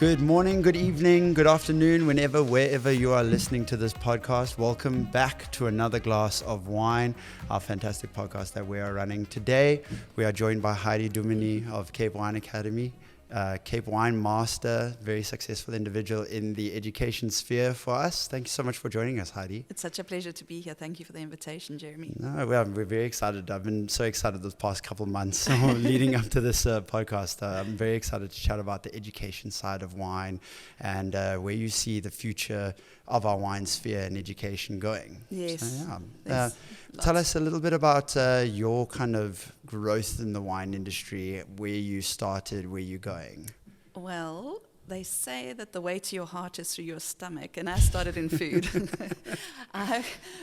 Good morning, good evening, good afternoon, wherever you are listening to this podcast. Welcome back to another glass of wine, our fantastic podcast that we are running today. We are joined by Heidi Duminy of Cape Wine Academy, Cape Wine Master, very successful individual in the education sphere for us. Thank you so much for joining us, Heidi. It's such a pleasure to be here. Thank you for the invitation, Jeremy. No, we're very excited. I've been so excited this past couple of months leading up to this podcast. I'm very excited to chat about the education side of wine and where you see the future of our wine sphere and education going. Yes. So, yeah. Tell us a little bit about your kind of growth in the wine industry, where you started, where you're going. Well, they say that the way to your heart is through your stomach, and I started in food.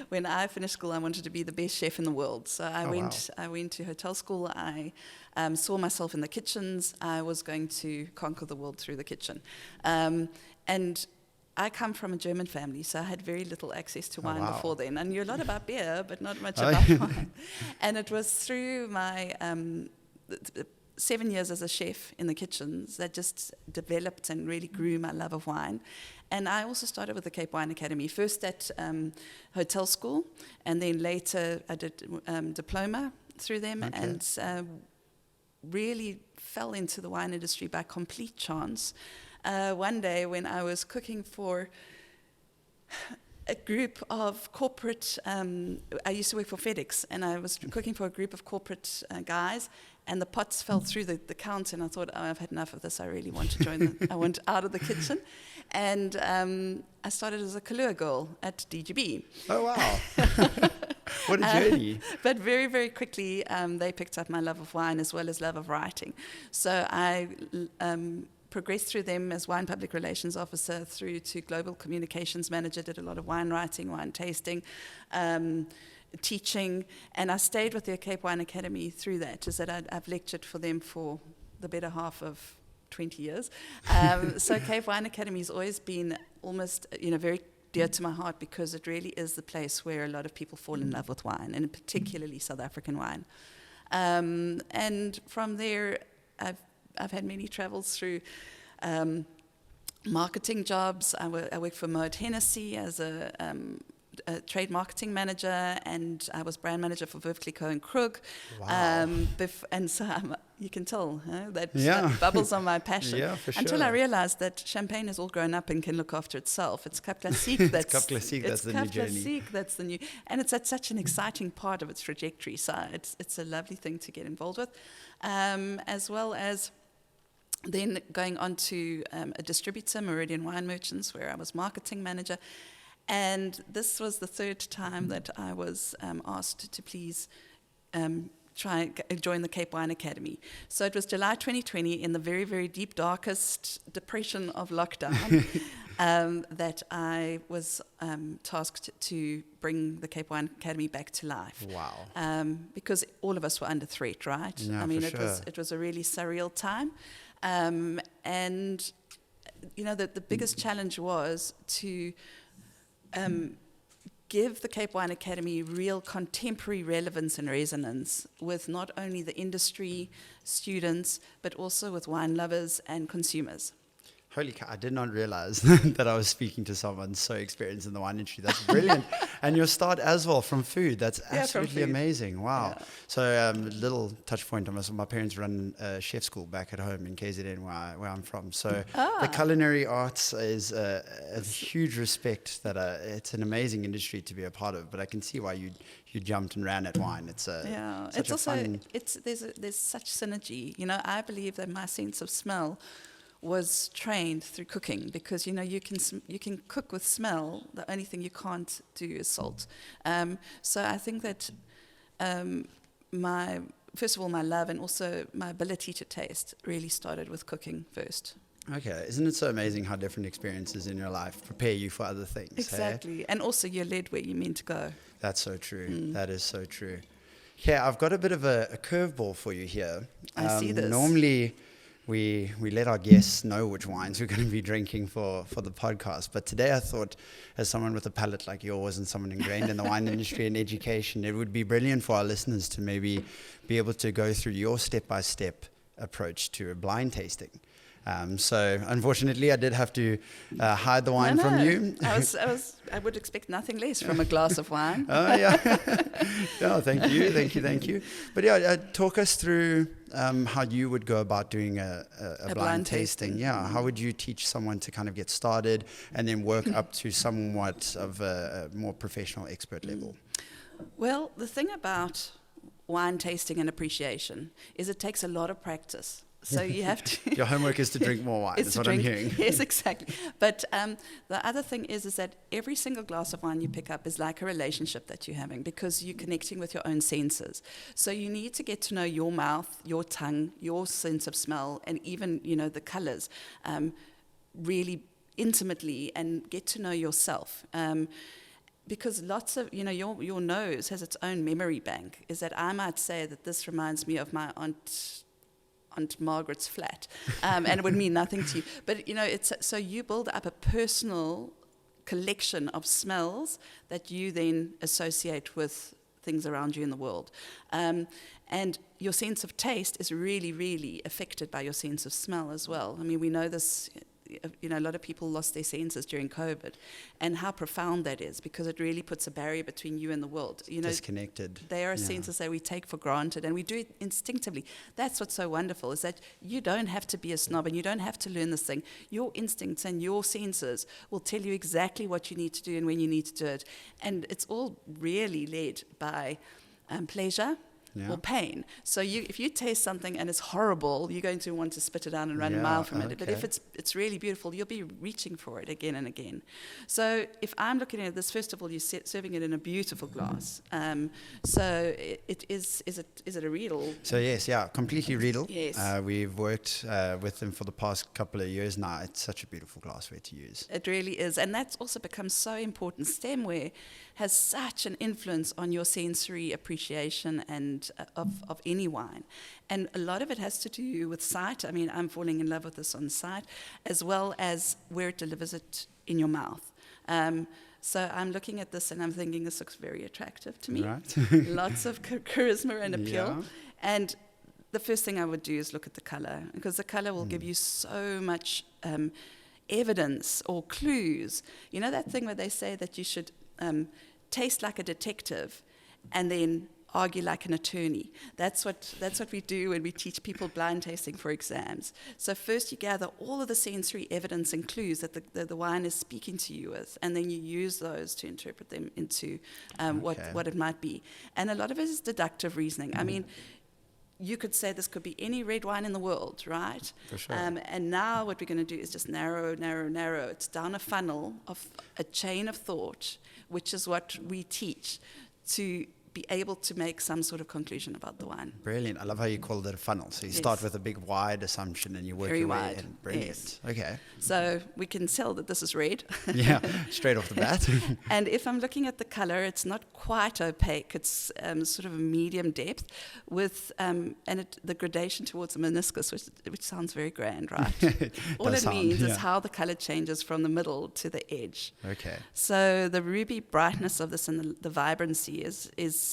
When I finished school, I wanted to be the best chef in the world. So I went to hotel school. I saw myself in the kitchens. I was going to conquer the world through the kitchen. And I come from a German family, so I had very little access to wine before then. I knew a lot about beer, but not much about wine. And it was through my 7 years as a chef in the kitchens that just developed and really grew my love of wine. And I also started with the Cape Wine Academy, first at hotel school, and then later I did diploma through them, and really fell into the wine industry by complete chance. One day when I was cooking for a group of corporate, I used to work for FedEx, and I was cooking for a group of corporate guys, and the pots fell through the counter, and I thought, I've had enough of this, I really want to join I went out of the kitchen, and I started as a couture girl at DGB. Oh, wow. What a journey. But very, very quickly, they picked up my love of wine as well as love of writing. So I progressed through them as wine public relations officer through to global communications manager, did a lot of wine writing, wine tasting, teaching, and I stayed with the Cape Wine Academy through that, is that I've lectured for them for the better half of 20 years. So Cape Wine Academy has always been almost, very dear to my heart, because it really is the place where a lot of people fall in love with wine, and particularly South African wine. And from there, I've had many travels through marketing jobs. I worked for Moet Hennessy as a trade marketing manager, and I was brand manager for Veuve Clicquot and Krug. Wow. And so you can tell that bubbles on my passion. Yeah, for sure. Until I realized that champagne is all grown up and can look after itself. It's Cap Classique that's Cap Classique, that's the new journey. That's the new, and it's at such an exciting part of its trajectory. So it's a lovely thing to get involved with, as well as then going on to a distributor, Meridian Wine Merchants, where I was marketing manager. And this was the third time that I was asked to please try and join the Cape Wine Academy. So it was July 2020, in the very, very deep, darkest depression of lockdown, that I was tasked to bring the Cape Wine Academy back to life. Wow. Because all of us were under threat, right? Yeah, I mean, for it was a really surreal time. And, the biggest challenge was to give the Cape Wine Academy real contemporary relevance and resonance with not only the industry, students, but also with wine lovers and consumers. Holy cow, I did not realize that I was speaking to someone so experienced in the wine industry. That's brilliant. And your start as well from food. That's absolutely amazing. Wow. Yeah. So little touch point on myself. My parents run a chef school back at home in KZN where I'm from. So the culinary arts is a huge respect that it's an amazing industry to be a part of. But I can see why you jumped and ran at wine. It's there's such synergy. I believe that my sense of smell was trained through cooking, because you can cook with smell. The only thing you can't do is salt. So I think that first of all, my love and also my ability to taste really started with cooking first. Okay, isn't it so amazing how different experiences in your life prepare you for other things? Exactly, and also you're led where you're meant to go. That's so true. That is so true. Yeah, I've got a bit of a curveball for you here. I see this. Normally, we let our guests know which wines we're going to be drinking for the podcast. But today I thought, as someone with a palate like yours and someone ingrained in the wine industry and education, it would be brilliant for our listeners to maybe be able to go through your step-by-step approach to a blind tasting. So unfortunately, I did have to hide the wine from you. I would expect nothing less from a glass of wine. Oh yeah, yeah. Thank you. But yeah, talk us through how you would go about doing a blind tasting. Yeah, how would you teach someone to kind of get started and then work up to somewhat of a more professional expert level? Well, the thing about wine tasting and appreciation is it takes a lot of practice. So you have to... Your homework is to drink more wine, is what I'm hearing. Yes, exactly. But the other thing is that every single glass of wine you pick up is like a relationship that you're having, because you're connecting with your own senses. So you need to get to know your mouth, your tongue, your sense of smell, and even, the colors really intimately, and get to know yourself. Because lots of, your nose has its own memory bank, is that I might say that this reminds me of my Aunt Margaret's flat, and it would mean nothing to you. But, it's so you build up a personal collection of smells that you then associate with things around you in the world. And your sense of taste is really, really affected by your sense of smell as well. I mean, we know this. A lot of people lost their senses during COVID, and how profound that is, because it really puts a barrier between you and the world. Disconnected. They are senses that we take for granted, and we do it instinctively. That's what's so wonderful, is that you don't have to be a snob, and you don't have to learn this thing. Your instincts and your senses will tell you exactly what you need to do and when you need to do it. And it's all really led by pleasure. Or pain. So if you taste something and it's horrible, you're going to want to spit it out and run a mile from it. But if it's really beautiful, you'll be reaching for it again and again. So if I'm looking at this, first of all, you're serving it in a beautiful glass. So is it a Riedel? So yes, completely Riedel. Yes. We've worked with them for the past couple of years now. It's such a beautiful glassware to use. It really is, and that's also become so important. Stemware has such an influence on your sensory appreciation and of any wine. And a lot of it has to do with sight. I mean, I'm falling in love with this on sight, as well as where it delivers it in your mouth. So I'm looking at this and I'm thinking, this looks very attractive to me. Right. Lots of charisma and appeal. Yeah. And the first thing I would do is look at the color, because the color will give you so much evidence or clues. You know that thing where they say that you should taste like a detective and then argue like an attorney. That's what we do when we teach people blind tasting for exams. So first you gather all of the sensory evidence and clues that the wine is speaking to you with, and then you use those to interpret them into what it might be. And a lot of it is deductive reasoning. I mean, you could say this could be any red wine in the world, right? For sure. And now what we're going to do is just narrow. It's down a funnel of a chain of thought, which is what we teach, to be able to make some sort of conclusion about the wine. Brilliant. I love how you call it a funnel. So you start with a big wide assumption and you work your way in. Brilliant. Yes. Okay. So we can tell that this is red. Yeah, straight off the bat. And if I'm looking at the color, it's not quite opaque. It's sort of a medium depth with the gradation towards the meniscus, which sounds very grand, right? All it means is how the color changes from the middle to the edge. Okay. So the ruby brightness of this and the vibrancy is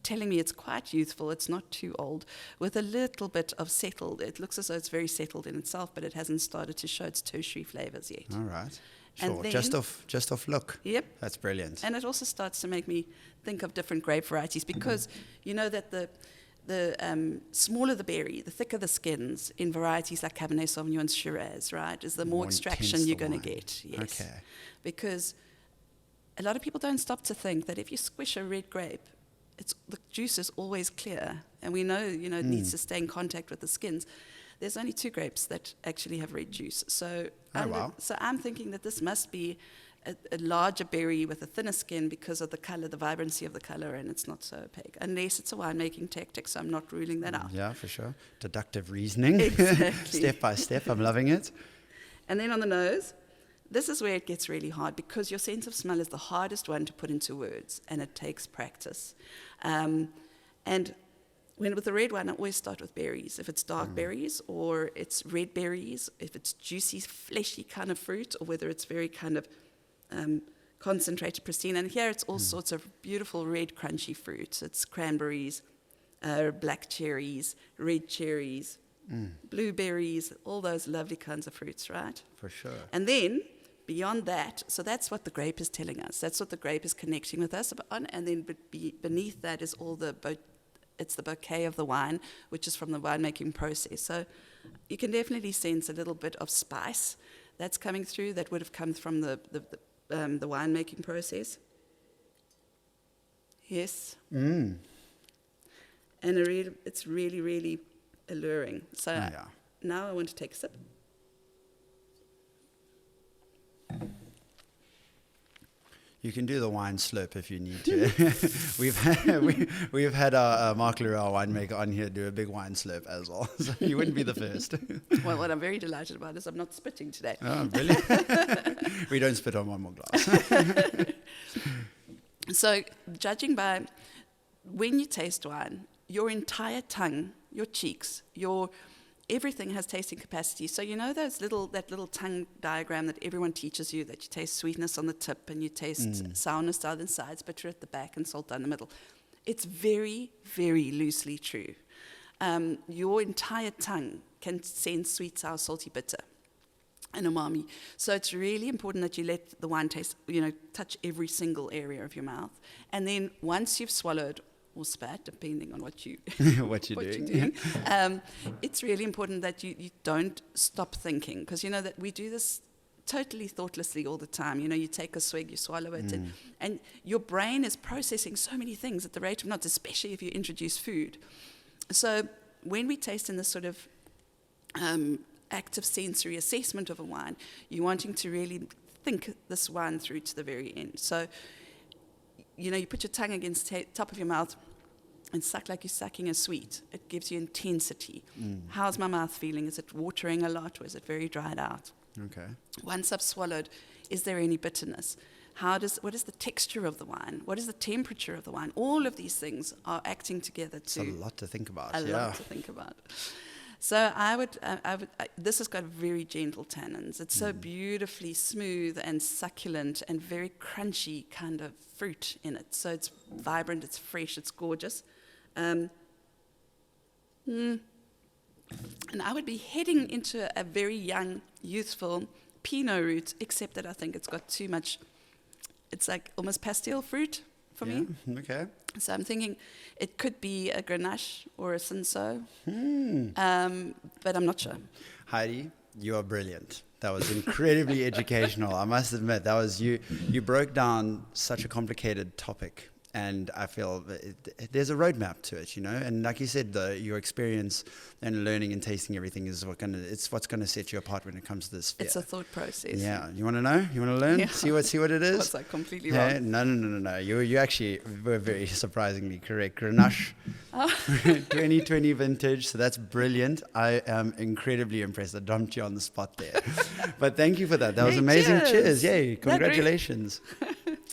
telling me it's quite youthful, it's not too old, with a little bit of settled. It looks as though it's very settled in itself, but it hasn't started to show its tertiary flavors yet. All right. Sure. And then, just off look. Yep. That's brilliant. And it also starts to make me think of different grape varieties, because you know that the smaller the berry, the thicker the skins in varieties like Cabernet Sauvignon and Shiraz, right, is the more extraction you're going to get. Yes. Okay. Because a lot of people don't stop to think that if you squish a red grape, the juice is always clear, and we know it needs to stay in contact with the skins. There's only 2 grapes that actually have red juice. So I'm thinking that this must be a larger berry with a thinner skin because of the color, the vibrancy of the color, and it's not so opaque. Unless it's a winemaking tactic, so I'm not ruling that out. Yeah, for sure. Deductive reasoning. Exactly. Step by step. I'm loving it. And then on the nose, this is where it gets really hard, because your sense of smell is the hardest one to put into words, and it takes practice. And with the red wine, I always start with berries. If it's dark berries, or it's red berries, if it's juicy, fleshy kind of fruit, or whether it's very kind of concentrated, pristine. And here it's all sorts of beautiful red crunchy fruits. It's cranberries, black cherries, red cherries, blueberries, all those lovely kinds of fruits, right? For sure. And then beyond that, so that's what the grape is telling us. That's what the grape is connecting with us on. And then beneath that is all it's the bouquet of the wine, which is from the winemaking process. So you can definitely sense a little bit of spice that's coming through that would have come from the winemaking process. Yes. And it's really, really alluring. So now I want to take a sip. You can do the wine slurp if you need to. we've had our Mark Leroy, our winemaker, on here do a big wine slurp as well. So you wouldn't be the first. Well, what I'm very delighted about is I'm not spitting today. Oh, brilliant. We don't spit on one more glass. So judging by when you taste wine, your entire tongue, your cheeks, everything has tasting capacity. So you know that little tongue diagram that everyone teaches you, that you taste sweetness on the tip and you taste sourness down the sides, bitter at the back and salt down the middle. It's very, very loosely true. Your entire tongue can sense sweet, sour, salty, bitter, and umami. So it's really important that you let the wine taste, touch every single area of your mouth. And then once you've swallowed or spat, depending on what you're doing. It's really important that you don't stop thinking, because you know that we do this totally thoughtlessly all the time. You take a swig, you swallow it, and your brain is processing so many things at the rate of knots, especially if you introduce food. So when we taste in this sort of active sensory assessment of a wine, you're wanting to really think this wine through to the very end. So you put your tongue against the top of your mouth and suck like you're sucking a sweet. It gives you intensity. How's my mouth feeling? Is it watering a lot, or is it very dried out? Okay. Once I've swallowed, is there any bitterness? What is the texture of the wine? What is the temperature of the wine? All of these things are acting together to... It's a lot to think about. Lot to think about. So this has got very gentle tannins. It's so beautifully smooth and succulent and very crunchy kind of fruit in it. So it's vibrant, it's fresh, it's gorgeous. And I would be heading into a very young, youthful Pinot route, except that I think it's got too much, it's like almost pastel fruit for me. Okay. So I'm thinking it could be a Grenache or a Cinsault, but I'm not sure. Heidi, you are brilliant. That was incredibly educational. I must admit, that was you broke down such a complicated topic, and I feel there's a roadmap to it, And like you said, your experience and learning and tasting everything is what's gonna set you apart when it comes to this sphere. It's a thought process. Yeah. You want to know? You want to learn? Yeah. See what it is? Was I completely wrong? No. You actually were very surprisingly correct. Grenache, 2020 vintage. So that's brilliant. I am incredibly impressed. I dumped you on the spot there, but thank you for that. That was amazing. Cheers! Yay! Congratulations.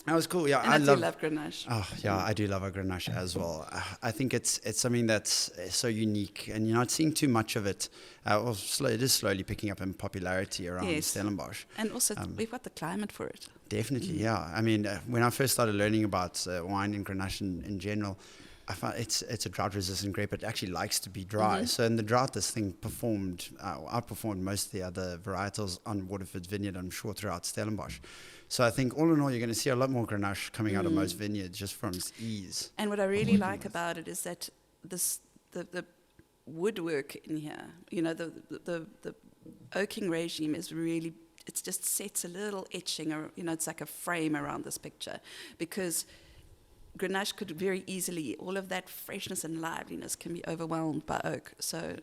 That was cool. Yeah, and I do love Grenache. Oh, yeah, I do love a Grenache as well. I think it's something that's so unique, and you're not seeing too much of it. It is slowly picking up in popularity around Stellenbosch. And also, we've got the climate for it. Definitely, yeah. I mean, when I first started learning about wine and Grenache in general, I found it's a drought-resistant grape. It actually likes to be dry. So in the drought, this thing outperformed most of the other varietals on Waterford's vineyard, I'm sure, throughout Stellenbosch. So I think all in all, you're going to see a lot more Grenache coming out of most vineyards just from its ease. And what I really like about it is that the woodwork in here, the oaking regime is really, it just sets a little etching, or it's like a frame around this picture, because Grenache could very easily, all of that freshness and liveliness can be overwhelmed by oak. So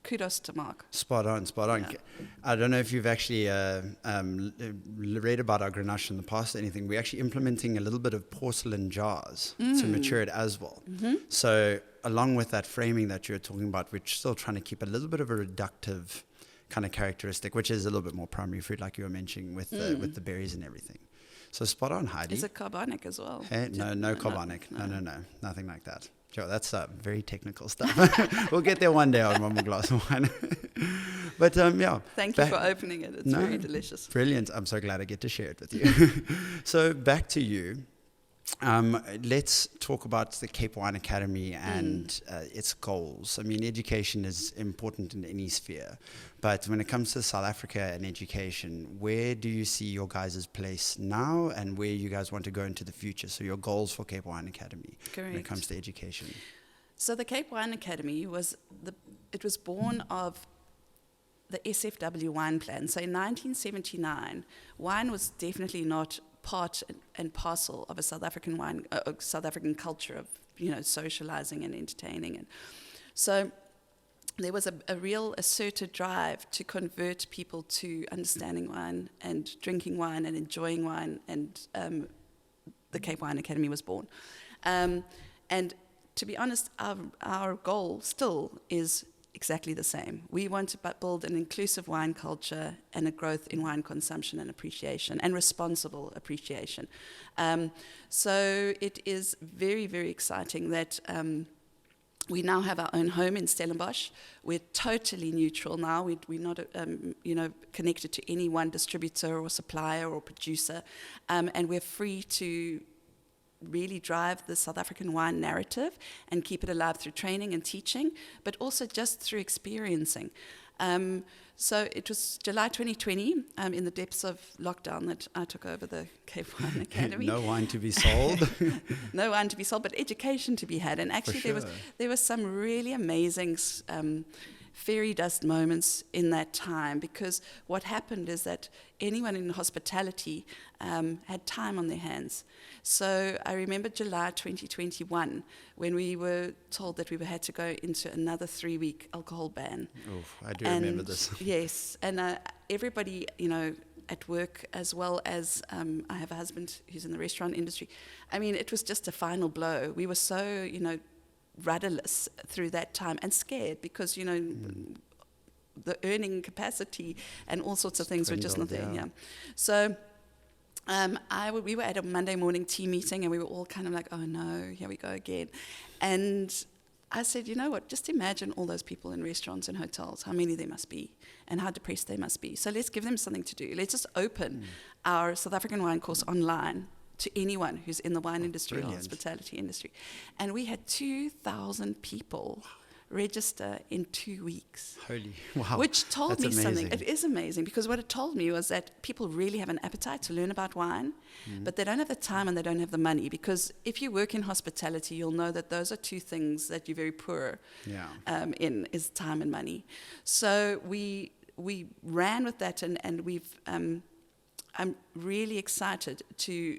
kudos to Mark. Spot on. Yeah. I don't know if you've actually read about our Grenache in the past or anything. We're actually implementing a little bit of porcelain jars to mature it as well. So along with that framing that you're talking about, we're still trying to keep a little bit of a reductive kind of characteristic, which is a little bit more primary fruit, like you were mentioning with the berries and everything. So spot on, Heidi. Is it carbonic as well? Hey, no carbonic. No, nothing like that. Joe, that's very technical stuff. We'll get there one day on one more glass of wine. But yeah. Thank you for opening it. It's very delicious. Brilliant. I'm so glad I get to share it with you. So back to you. Let's talk about the Cape Wine Academy and its goals. I mean, education is important in any sphere, but when it comes to South Africa and education, where do you see your guys' place now and where you guys want to go into the future? So your goals for Cape Wine Academy when it comes to education. So the Cape Wine Academy was born of the SFW wine plan. So in 1979, wine was definitely not part and parcel of a South African South African culture of socializing and entertaining, and so there was a real asserted drive to convert people to understanding wine and drinking wine and enjoying wine, and the Cape Wine Academy was born. And to be honest, our goal still is exactly the same. We want to build an inclusive wine culture and a growth in wine consumption and appreciation and responsible appreciation. So it is very, very exciting that we now have our own home in Stellenbosch. We're totally neutral now. We're not connected to any one distributor or supplier or producer, and we're free to really drive the South African wine narrative and keep it alive through training and teaching, but also just through experiencing. So it was July 2020, in the depths of lockdown, that I took over the Cape Wine Academy. No wine to be sold. No wine to be sold, but education to be had. And actually there was some really amazing fairy dust moments in that time, because what happened is that anyone in hospitality had time on their hands. So I remember July 2021 when we were told that we had to go into another 3-week alcohol ban. Oh, I do remember this. Yes, and everybody, at work, as well as I have a husband who's in the restaurant industry. I mean, it was just a final blow. We were so, rudderless through that time and scared because, the earning capacity and all sorts of things were just not there. Yeah. So we were at a Monday morning team meeting and we were all kind of like, oh no, here we go again. And I said, you know what, just imagine all those people in restaurants and hotels, how many there must be and how depressed they must be. So let's give them something to do. Let's just open our South African wine course online to anyone who's in the wine industry or hospitality industry. And we had 2,000 people register in 2 weeks. Holy, wow. Which told That's me amazing. something. It is amazing, because what it told me was that people really have an appetite to learn about wine, but they don't have the time and they don't have the money, because if you work in hospitality, you'll know that those are two things that you're very poor in, is time and money. So we ran with that, and I'm really excited to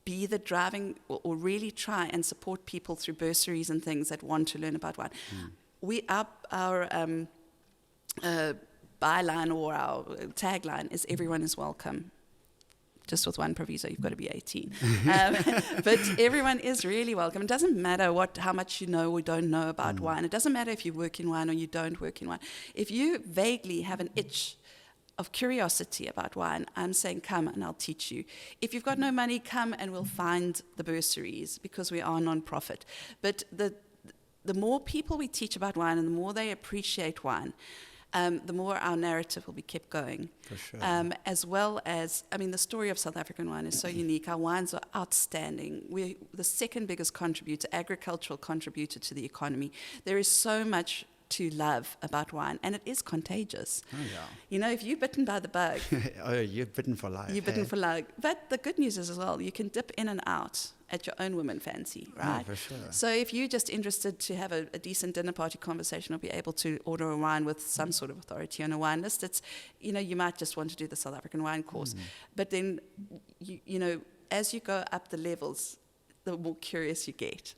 be the driving, or really try and support people through bursaries and things that want to learn about wine. Our byline or our tagline is everyone is welcome. Just with one proviso, you've got to be 18. But everyone is really welcome. It doesn't matter how much you know or don't know about wine. It doesn't matter if you work in wine or you don't work in wine. If you vaguely have an itch of curiosity about wine, I'm saying come and I'll teach you. If you've got no money, come and we'll find the bursaries, because we are non-profit. But the more people we teach about wine and the more they appreciate wine, the more our narrative will be kept going. For sure. As well as, the story of South African wine is so unique. Our wines are outstanding. We're the second biggest agricultural contributor to the economy. There is so much to love about wine, and it is contagious. Oh, yeah. If you're bitten by the bug, you're bitten for life. You're bitten for life. But the good news is as well, you can dip in and out at your own woman fancy, right? Oh, for sure. So if you're just interested to have a decent dinner party conversation or be able to order a wine with some sort of authority on a wine list, it's, you might just want to do the South African wine course. But then, as you go up the levels, the more curious you get.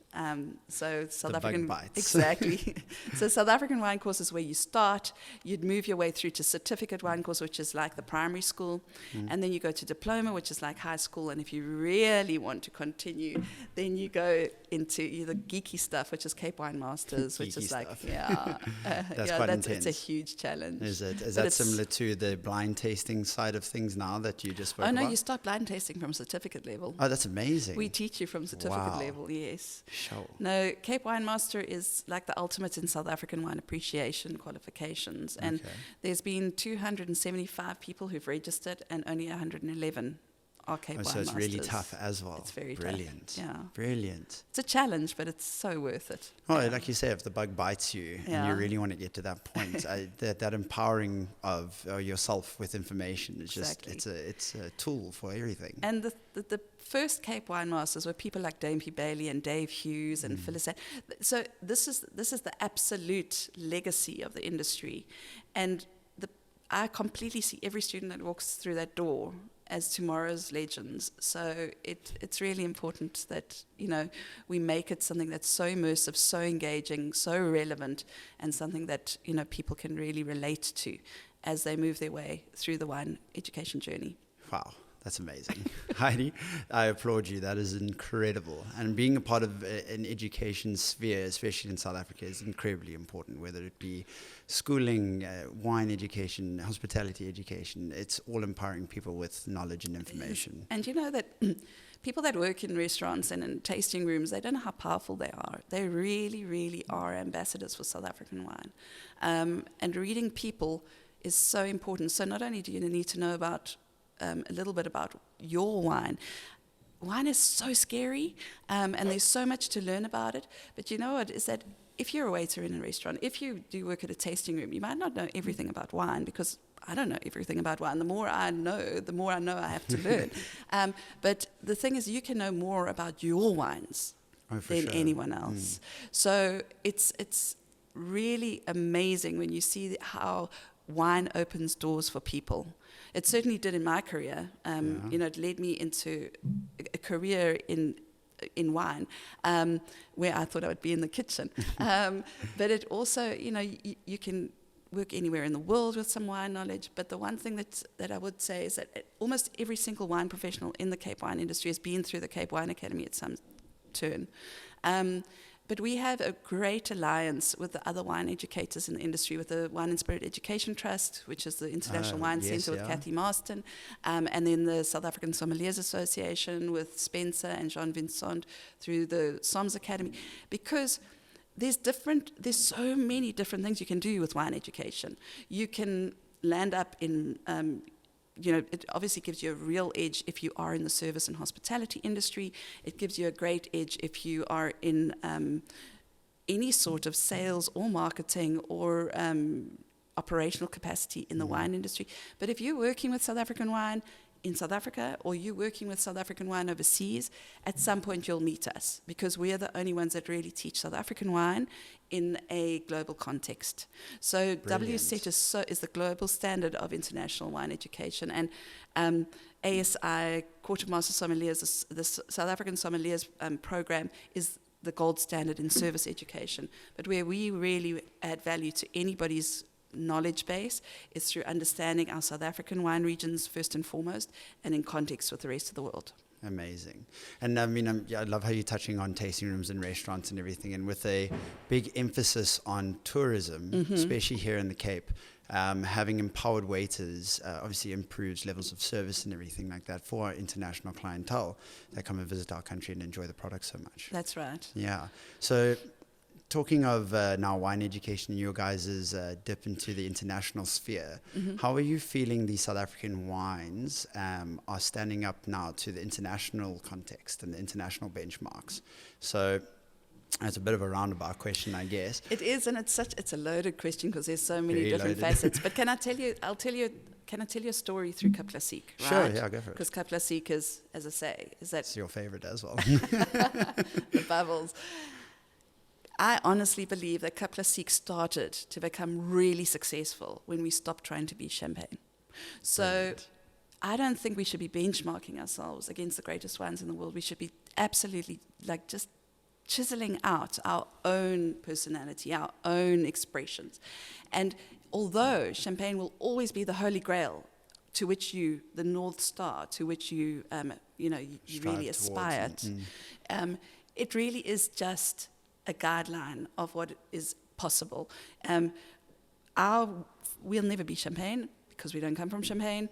So South African bites. Exactly. So South African wine course is where you start. You'd move your way through to certificate wine course, which is like the primary school, and then you go to diploma, which is like high school. And if you really want to continue, then you go into the geeky stuff, which is Cape Wine Masters, which is like that's quite intense. It's a huge challenge. Is it? Is that similar to the blind tasting side of things now that you just spoke about? Oh no, you start blind tasting from certificate level. Oh, that's amazing. We teach you from certificate level, yes. Sure. No, Cape Wine Master is like the ultimate in South African wine appreciation qualifications. And there's been 275 people who've registered and only 111 are Cape Wine So it's Masters. really tough as well. It's very brilliant. tough. Yeah. Brilliant. It's a challenge, but it's so worth it. Oh, like you say, if the bug bites you and you really want to get to that point, that empowering of yourself with information is just, it's a tool for everything. And the first Cape Wine Masters were people like Dame P. Bailey and Dave Hughes and Phyllis. So this is the absolute legacy of the industry. And I completely see every student that walks through that door as tomorrow's legends. So it's really important that, we make it something that's so immersive, so engaging, so relevant, and something that, people can really relate to as they move their way through the wine education journey. Wow. That's amazing. Heidi, I applaud you. That is incredible. And being a part of an education sphere, especially in South Africa, is incredibly important, whether it be schooling, wine education, hospitality education. It's all empowering people with knowledge and information. And you know that people that work in restaurants and in tasting rooms, they don't know how powerful they are. They really, really are ambassadors for South African wine. And reading people is so important. So not only do you need to know about a little bit about your wine. Wine is so scary, and there's so much to learn about it. But you know what, is that if you're a waiter in a restaurant, if you do work at a tasting room, you might not know everything about wine, because I don't know everything about wine. The more I know I have to learn. But the thing is, you can know more about your wines than anyone else. So it's really amazing when you see how wine opens doors for people. It certainly did in my career. It led me into a career in wine, where I thought I would be in the kitchen. But it also, you can work anywhere in the world with some wine knowledge. But the one thing that I would say is that almost every single wine professional in the Cape Wine industry has been through the Cape Wine Academy at some turn. But we have a great alliance with the other wine educators in the industry, with the Wine and Spirit Education Trust, which is the International Wine Centre with Kathy Marston, and then the South African Sommeliers Association with Spencer and Jean Vincent through the SOMS Academy, because there's so many different things you can do with wine education. You can land up in it obviously gives you a real edge if you are in the service and hospitality industry. It gives you a great edge if you are in any sort of sales or marketing or operational capacity in the wine industry. But if you're working with South African wine in South Africa, or you're working with South African wine overseas, at some point you'll meet us, because we are the only ones that really teach South African wine in a global context. So WSET is the global standard of international wine education, and ASI, Court of Master Sommeliers, the South African Sommeliers program is the gold standard in service education. But where we really add value to anybody's knowledge base is through understanding our South African wine regions first and foremost, and in context with the rest of the world. Amazing. And I mean, I love how you're touching on tasting rooms and restaurants and everything, and with a big emphasis on tourism, especially here in the Cape, having empowered waiters obviously improves levels of service and everything like that for our international clientele that come and visit our country and enjoy the product so much. That's right. Yeah. So talking of now wine education, your guys' dip into the international sphere, how are you feeling the South African wines are standing up now to the international context and the international benchmarks? So it's a bit of a roundabout question, I guess. It is, and it's a loaded question because there's so many different facets. But can I tell you a story through Cup Classique? Right? Sure, yeah, go for it. Because Cup Classique is, as I say, it's your favorite as well. The bubbles. I honestly believe that Cup Classique started to become really successful when we stopped trying to be champagne. So brilliant. I don't think we should be benchmarking ourselves against the greatest wines in the world. We should be absolutely just chiseling out our own personality, our own expressions. And although champagne will always be the holy grail to which the North Star, to which you really aspire to, it really is just a guideline of what is possible. We'll never be champagne because we don't come from Champagne.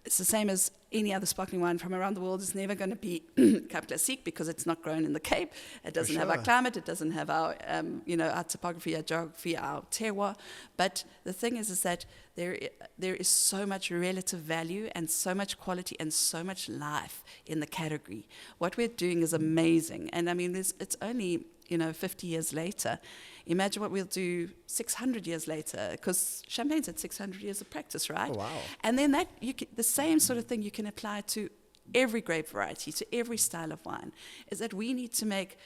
it's the same as any other sparkling wine from around the world. It's never going to be Cap Classique because it's not grown in the Cape. It doesn't have our climate. It doesn't have our, our topography, our geography, our terroir. But the thing is that there is so much relative value and so much quality and so much life in the category. What we're doing is amazing. And I mean, it's only 50 years later. Imagine what we'll do 600 years later, because Champagne's had 600 years of practice, right? Oh, wow. And then the same sort of thing you can apply to every grape variety, to every style of wine, is that we need to make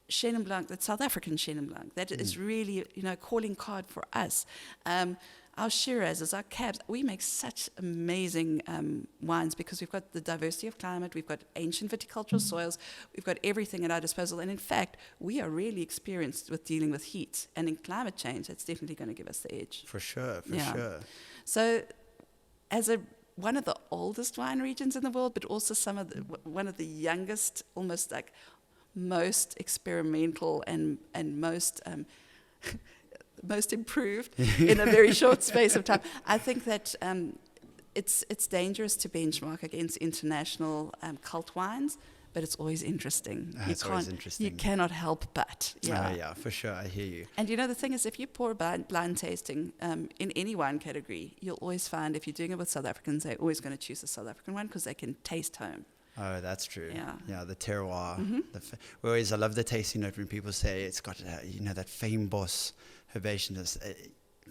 Chenin Blanc, that South African Chenin Blanc, that is really, calling card for us. Our Shirazes, our Cabs, we make such amazing wines because we've got the diversity of climate, we've got ancient viticultural soils, we've got everything at our disposal. And in fact, we are really experienced with dealing with heat. And in climate change, that's definitely going to give us the edge. For sure, for sure. So as one of the oldest wine regions in the world, but also one of the youngest, almost like most experimental and most... most improved in a very short space of time. I think that it's dangerous to benchmark against international cult wines, but it's always interesting. It's always interesting. You cannot help but. Yeah. Oh, yeah, for sure. I hear you. And the thing is, if you pour blind tasting in any wine category, you'll always find, if you're doing it with South Africans, they're always going to choose a South African one because they can taste home. Oh, that's true. Yeah, the terroir. I love the tasting note when people say it's got, that Fynbos herbaceousness.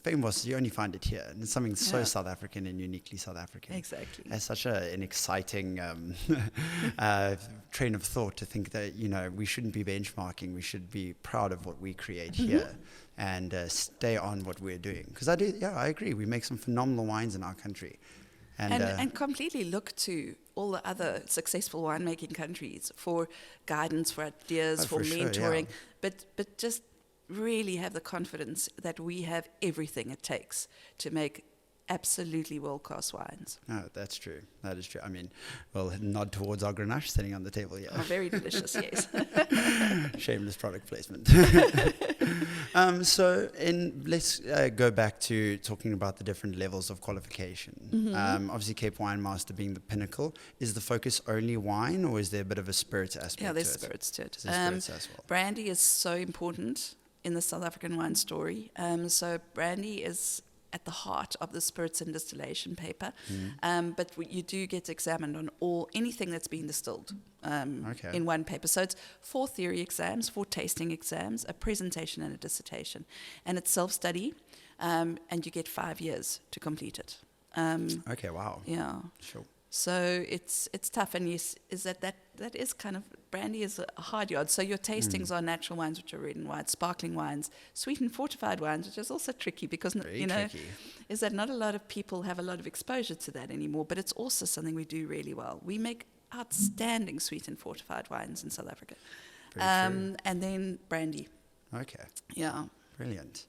Fynbos, you only find it here. And it's something so South African and uniquely South African. Exactly. It's such an exciting train of thought to think that, we shouldn't be benchmarking. We should be proud of what we create here and stay on what we're doing. Because I agree. We make some phenomenal wines in our country. And completely look to all the other successful winemaking countries for guidance, for ideas, for mentoring, but just really have the confidence that we have everything it takes to make absolutely world-class wines. Oh, that's true. That is true. I mean, well, nod towards our Grenache sitting on the table here. Oh, very delicious, yes. Shameless product placement. Let's go back to talking about the different levels of qualification. Obviously, Cape Wine Master being the pinnacle. Is the focus only wine, or is there a bit of a spirits aspect to it? Yeah, there's spirits to it. There's spirits as well. Brandy is so important in the South African wine story. So brandy is at the heart of the spirits and distillation paper. But you do get examined on anything that's been distilled in one paper. So it's 4 theory exams, 4 tasting exams, a presentation and a dissertation. And it's self-study, and you get 5 years to complete it. Okay, wow. Yeah. Sure. So it's tough, and yes, is that is kind of, brandy is a hard yard. So your tastings are natural wines, which are red and white, sparkling wines, sweet and fortified wines, which is also tricky because tricky. Is that not a lot of people have a lot of exposure to that anymore. But it's also something we do really well. We make outstanding sweet and fortified wines in South Africa, and then brandy. Okay. Yeah. Brilliant.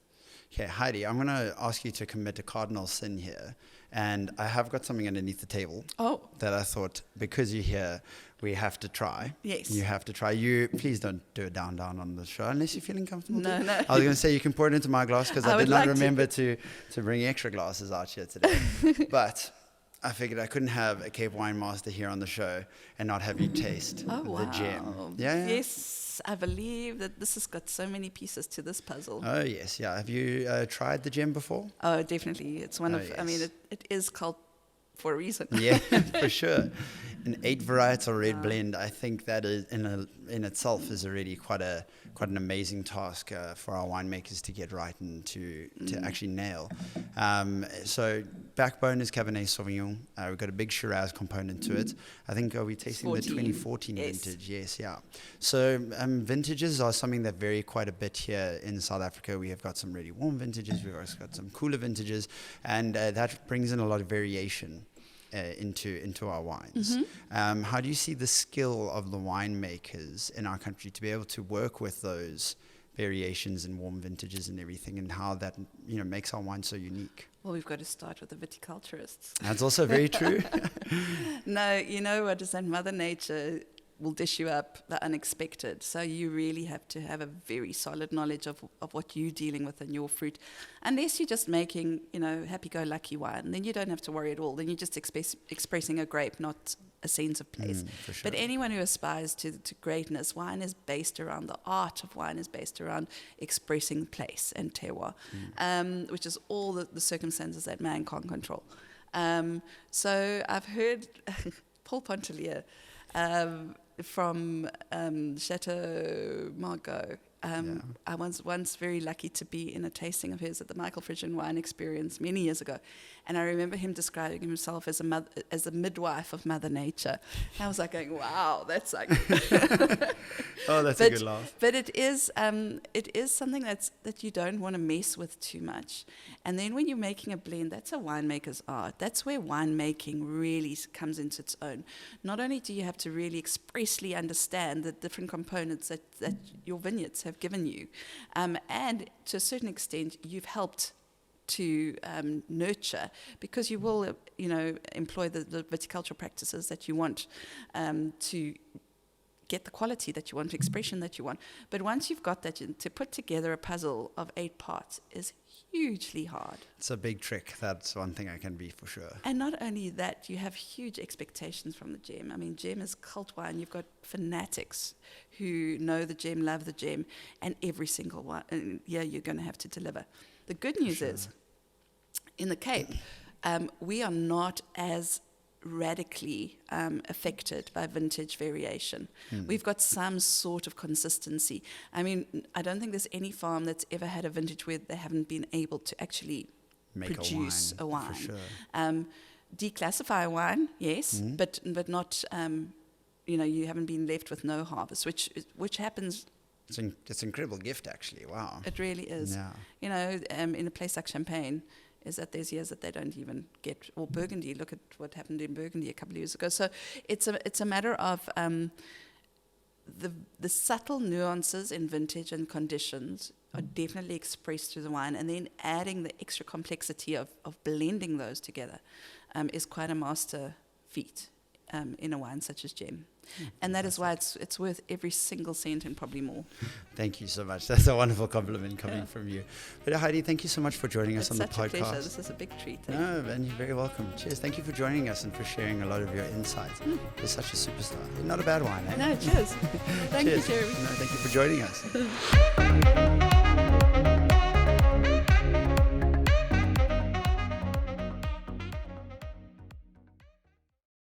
Okay, Heidi, I'm going to ask you to commit a cardinal sin here. And I have got something underneath the table that I thought, because you're here, we have to try. Yes. You have to try. Please don't do it down on the show unless you're feeling comfortable. No. I was going to say you can pour it into my glass because I did not remember to bring extra glasses out here today. But I figured I couldn't have a Cape Wine Master here on the show and not have you taste the gem. Yeah. Yes, I believe that this has got so many pieces to this puzzle. Oh, yes, yeah. Have you tried the gem before? Oh, definitely. It's one of, yes. I mean, it is called for a reason. Yeah, for sure. An 8 varietal red blend, I think that is in itself is already quite an amazing task for our winemakers to get right and to actually nail. So backbone is Cabernet Sauvignon. We've got a big Shiraz component to it. I think we're tasting the 2014 vintage. Yes, yeah. So vintages are something that vary quite a bit here in South Africa. We have got some really warm vintages. We've also got some cooler vintages, and that brings in a lot of variation into our wines. How do you see the skill of the winemakers in our country to be able to work with those variations in warm vintages and everything, and how that makes our wine so unique? Well, we've got to start with the viticulturists. That's also very true. No, you know what is that? Mother Nature will dish you up the unexpected. So you really have to have a very solid knowledge of what you're dealing with in your fruit. Unless you're just making, happy-go-lucky wine, then you don't have to worry at all. Then you're just expressing a grape, not a sense of place. For sure. But anyone who aspires to greatness, wine is based around, the art of wine is based around expressing place and terroir, which is all the circumstances that man can't control. So I've heard Paul Pontelier from Chateau Margaux. I was once very lucky to be in a tasting of his at the Michael Fridgen Wine Experience many years ago, and I remember him describing himself as a midwife of Mother Nature. I was like going, wow, that's like oh, that's a good laugh. But it is something that you don't want to mess with too much. And then when you're making a blend, that's a winemaker's art. That's where winemaking really comes into its own. Not only do you have to really expressly understand the different components that your vineyards have given you, and to a certain extent, you've helped to nurture, because you will, employ the viticultural practices that you want to get the quality that you want, the expression that you want. But once you've got that, to put together a puzzle of 8 parts is hugely hard. It's a big trick. That's one thing I can be for sure. And not only that, you have huge expectations from the gem. I mean, gem is cult wine. You've got fanatics who know the gem, love the gem, and every single one, you're going to have to deliver. The good news is, in the Cape, we are not as radically affected by vintage variation. We've got some sort of consistency. I mean, I don't think there's any farm that's ever had a vintage where they haven't been able to actually produce a wine. For sure. Declassify a wine, yes, but not. You haven't been left with no harvest, which happens. It's an incredible gift, actually. Wow. It really is. Yeah. In a place like Champagne, is that there's years that they don't even get, or Burgundy. Look at what happened in Burgundy a couple of years ago. So it's a matter of the subtle nuances in vintage and conditions are definitely expressed through the wine, and then adding the extra complexity of blending those together is quite a master feat in a wine such as Gem. And that is why it's worth every single cent and probably more. Thank you so much. That's a wonderful compliment coming from you. But Heidi, thank you so much for joining us on the podcast. It's such a pleasure. This is a big treat. And you're very welcome. Cheers. Thank you for joining us and for sharing a lot of your insights. You're such a superstar. You're not a bad wine, eh? No, cheers. Thank you, Jeremy. No, thank you for joining us.